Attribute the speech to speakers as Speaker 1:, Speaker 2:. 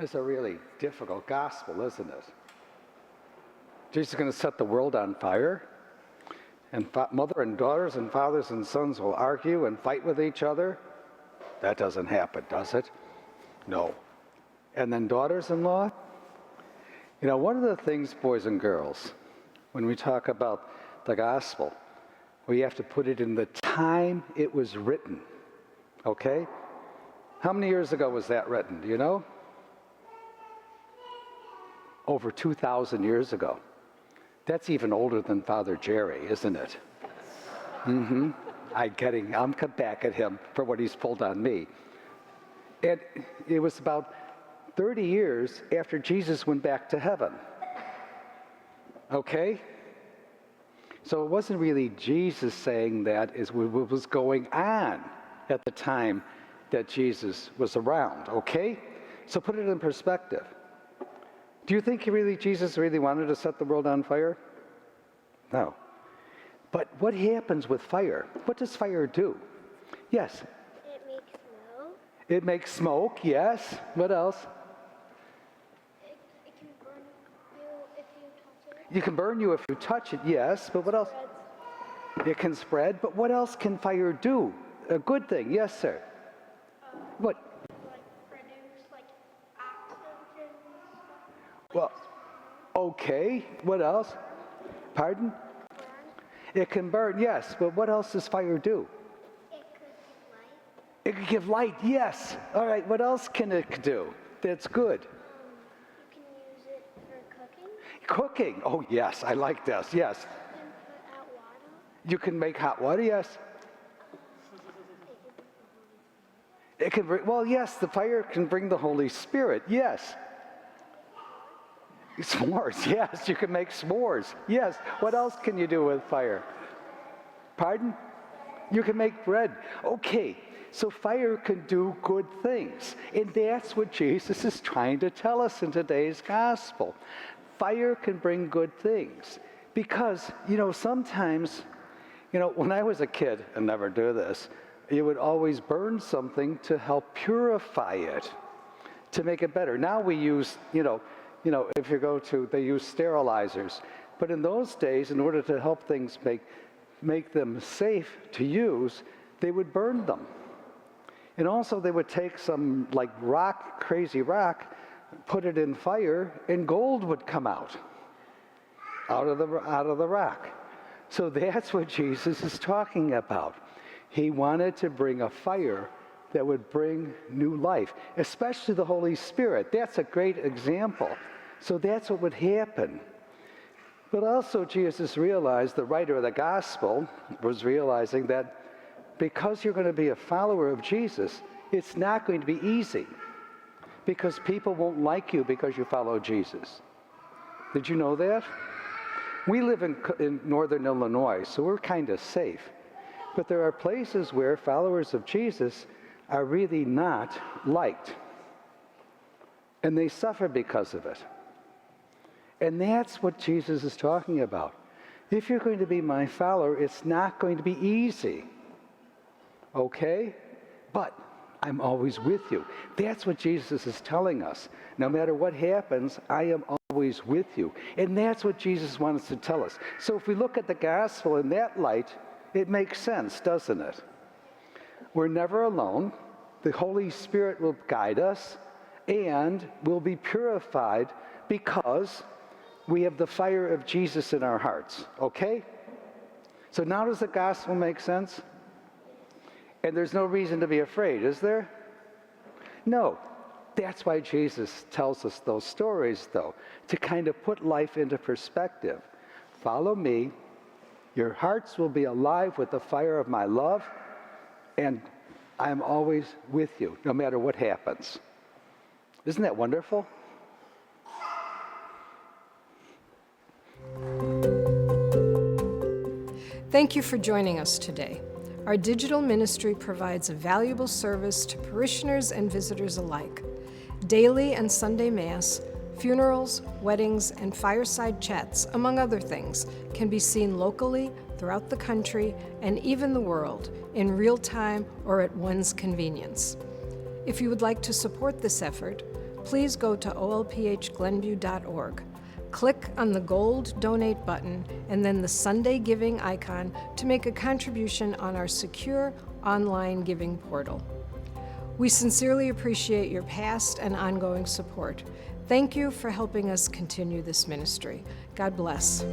Speaker 1: It's a really difficult gospel, isn't it? Jesus is going to set the world on fire, and mother and daughters and fathers and sons will argue and fight with each other. That doesn't happen, does it? No. And then daughters-in-law? You know, one of the things, boys and girls, when we talk about the gospel, we have to put it in the time it was written, okay? How many years ago was that written, do you know? Over 2,000 years ago. That's even older than Father Jerry, isn't it? I'm come back at him for what he's pulled on me. And it was about 30 years after Jesus went back to heaven. Okay? So it wasn't really Jesus saying that, is what was going on at the time that Jesus was around, okay? So put it in perspective. Do you think Jesus really wanted to set the world on fire? No. But what happens with fire? What does fire do? Yes?
Speaker 2: It makes smoke.
Speaker 1: It makes smoke, yes. What else?
Speaker 2: It can burn you if you touch it.
Speaker 1: You can burn you if you touch it, yes. But what else? It can spread. But what else can fire do? A good thing, yes, sir. What?
Speaker 2: Produce oxygen.
Speaker 1: Well, okay. What else? Pardon?
Speaker 2: Burn.
Speaker 1: It can burn, yes. But what else does fire do?
Speaker 2: It could give light.
Speaker 1: It can give light, yes. All right, what else can it do? That's good.
Speaker 2: You can use it for cooking.
Speaker 1: Cooking. Oh, yes, I like this, yes.
Speaker 2: You can put out water.
Speaker 1: You can make hot water, yes. It can bring, well, yes, the fire can bring the Holy Spirit, yes. S'mores, yes, you can make s'mores, yes. What else can you do with fire? Pardon? You can make bread. Okay, so fire can do good things. And that's what Jesus is trying to tell us in today's gospel. Fire can bring good things. Because, sometimes, when I was a kid, and never do this, you would always burn something to help purify it, to make it better. Now we use, if you go to, they use sterilizers. But in those days, in order to help things make them safe to use, they would burn them. And also they would take some crazy rock, put it in fire, and gold would come out of the rock. So that's what Jesus is talking about. He wanted to bring a fire that would bring new life, especially the Holy Spirit. That's a great example. So that's what would happen. But also Jesus realized, the writer of the gospel was realizing that because you're going to be a follower of Jesus, it's not going to be easy. Because people won't like you because you follow Jesus. Did you know that? We live in northern Illinois, so we're kind of safe. But there are places where followers of Jesus are really not liked. And they suffer because of it. And that's what Jesus is talking about. If you're going to be my follower, it's not going to be easy. Okay? But I'm always with you. That's what Jesus is telling us. No matter what happens, I am always with you. And that's what Jesus wants to tell us. So if we look at the gospel in that light, it makes sense, doesn't it? We're never alone. The Holy Spirit will guide us, and we'll be purified because we have the fire of Jesus in our hearts, okay? So now does the gospel make sense? And there's no reason to be afraid, is there? No. That's why Jesus tells us those stories, though, to kind of put life into perspective. Follow me. Your hearts will be alive with the fire of my love, and I'm always with you, no matter what happens. Isn't that wonderful?
Speaker 3: Thank you for joining us today. Our digital ministry provides a valuable service to parishioners and visitors alike. Daily and Sunday Mass, funerals, weddings, and fireside chats, among other things, can be seen locally, throughout the country, and even the world, in real time or at one's convenience. If you would like to support this effort, please go to olphglenview.org. Click on the gold Donate button and then the Sunday Giving icon to make a contribution on our secure online giving portal. We sincerely appreciate your past and ongoing support. Thank you for helping us continue this ministry. God bless.